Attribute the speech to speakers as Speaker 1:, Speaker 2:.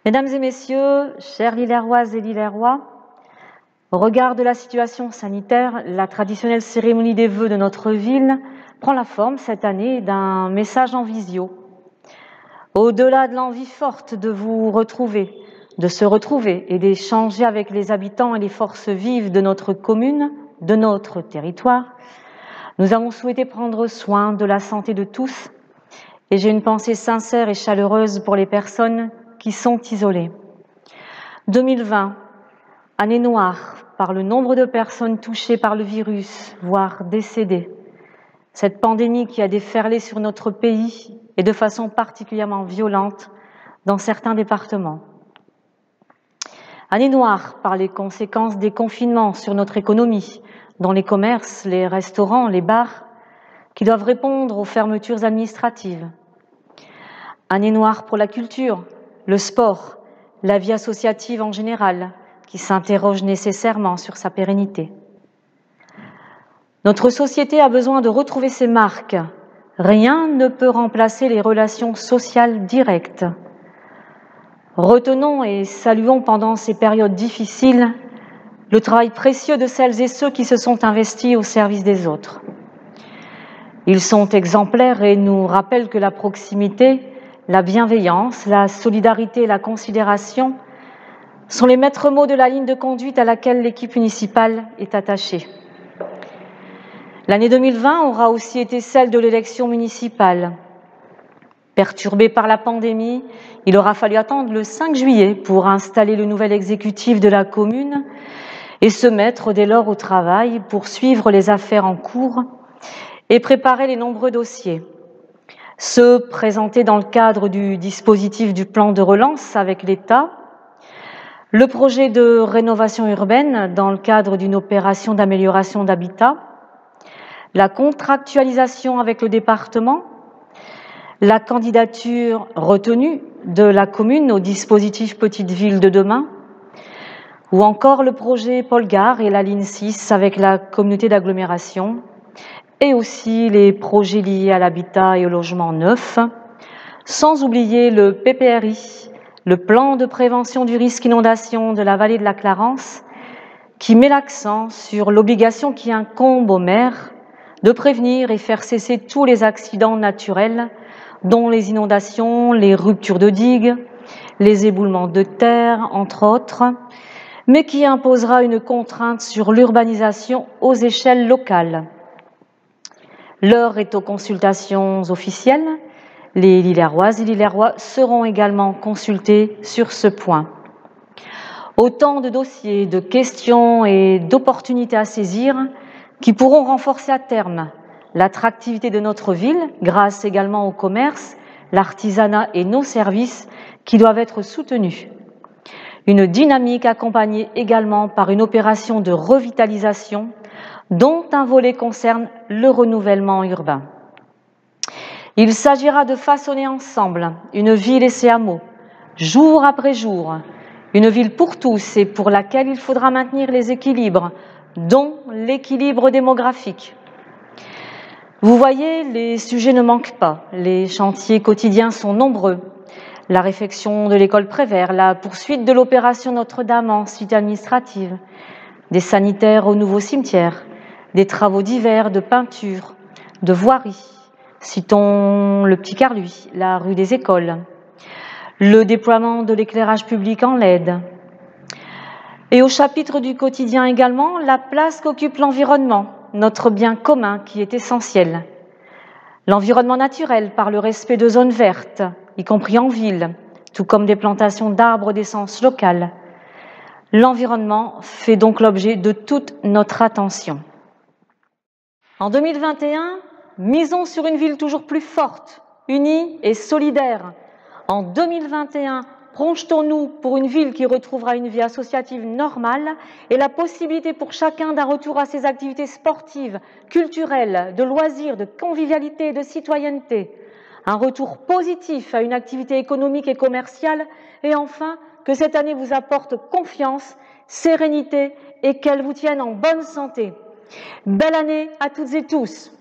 Speaker 1: Mesdames et messieurs, chers Lillerroises et Lillerrois, au regard de la situation sanitaire, la traditionnelle cérémonie des vœux de notre ville prend la forme cette année d'un message en visio. Au-delà de l'envie forte de vous retrouver, de se retrouver et d'échanger avec les habitants et les forces vives de notre commune, de notre territoire, nous avons souhaité prendre soin de la santé de tous et j'ai une pensée sincère et chaleureuse pour les personnes qui sont isolées. 2020, année noire par le nombre de personnes touchées par le virus, voire décédées. Cette pandémie qui a déferlé sur notre pays et de façon particulièrement violente dans certains départements. Année noire par les conséquences des confinements sur notre économie, dont les commerces, les restaurants, les bars, qui doivent répondre aux fermetures administratives. Année noire pour la culture, le sport, la vie associative en général, qui s'interroge nécessairement sur sa pérennité. Notre société a besoin de retrouver ses marques. Rien ne peut remplacer les relations sociales directes. Retenons et saluons pendant ces périodes difficiles le travail précieux de celles et ceux qui se sont investis au service des autres. Ils sont exemplaires et nous rappellent que la proximité, la bienveillance, la solidarité et la considération sont les maîtres mots de la ligne de conduite à laquelle l'équipe municipale est attachée. L'année 2020 aura aussi été celle de l'élection municipale. Perturbée par la pandémie, il aura fallu attendre le 5 juillet pour installer le nouvel exécutif de la commune et se mettre dès lors au travail pour suivre les affaires en cours et préparer les nombreux dossiers. Ceux présentés dans le cadre du dispositif du plan de relance avec l'État, le projet de rénovation urbaine dans le cadre d'une opération d'amélioration d'habitat, la contractualisation avec le département, la candidature retenue de la commune au dispositif Petite Ville de demain, ou encore le projet Polgar et la ligne 6 avec la communauté d'agglomération, et aussi les projets liés à l'habitat et au logement neuf, sans oublier le PPRI, le plan de prévention du risque inondation de la vallée de la Clarence, qui met l'accent sur l'obligation qui incombe aux maires de prévenir et faire cesser tous les accidents naturels, dont les inondations, les ruptures de digues, les éboulements de terre, entre autres, mais qui imposera une contrainte sur l'urbanisation aux échelles locales. L'heure est aux consultations officielles. Les Lillerroises et Lillerrois seront également consultés sur ce point. Autant de dossiers, de questions et d'opportunités à saisir qui pourront renforcer à terme l'attractivité de notre ville grâce également au commerce, l'artisanat et nos services qui doivent être soutenus. Une dynamique accompagnée également par une opération de revitalisation dont un volet concerne le renouvellement urbain. Il s'agira de façonner ensemble une ville et ses hameaux, jour après jour, une ville pour tous et pour laquelle il faudra maintenir les équilibres, dont l'équilibre démographique. Vous voyez, les sujets ne manquent pas, les chantiers quotidiens sont nombreux. La réfection de l'école Prévert, la poursuite de l'opération Notre-Dame en cité administrative, des sanitaires au nouveau cimetière, des travaux divers de peinture, de voirie. Citons le Petit Carluy, la rue des Écoles, le déploiement de l'éclairage public en LED. Et au chapitre du quotidien également, la place qu'occupe l'environnement, notre bien commun qui est essentiel. L'environnement naturel par le respect de zones vertes, y compris en ville, tout comme des plantations d'arbres d'essence locale. L'environnement fait donc l'objet de toute notre attention. En 2021, misons sur une ville toujours plus forte, unie et solidaire. En 2021, projetons-nous pour une ville qui retrouvera une vie associative normale et la possibilité pour chacun d'un retour à ses activités sportives, culturelles, de loisirs, de convivialité et de citoyenneté. Un retour positif à une activité économique et commerciale. Et enfin, que cette année vous apporte confiance, sérénité et qu'elle vous tienne en bonne santé. Belle année à toutes et tous.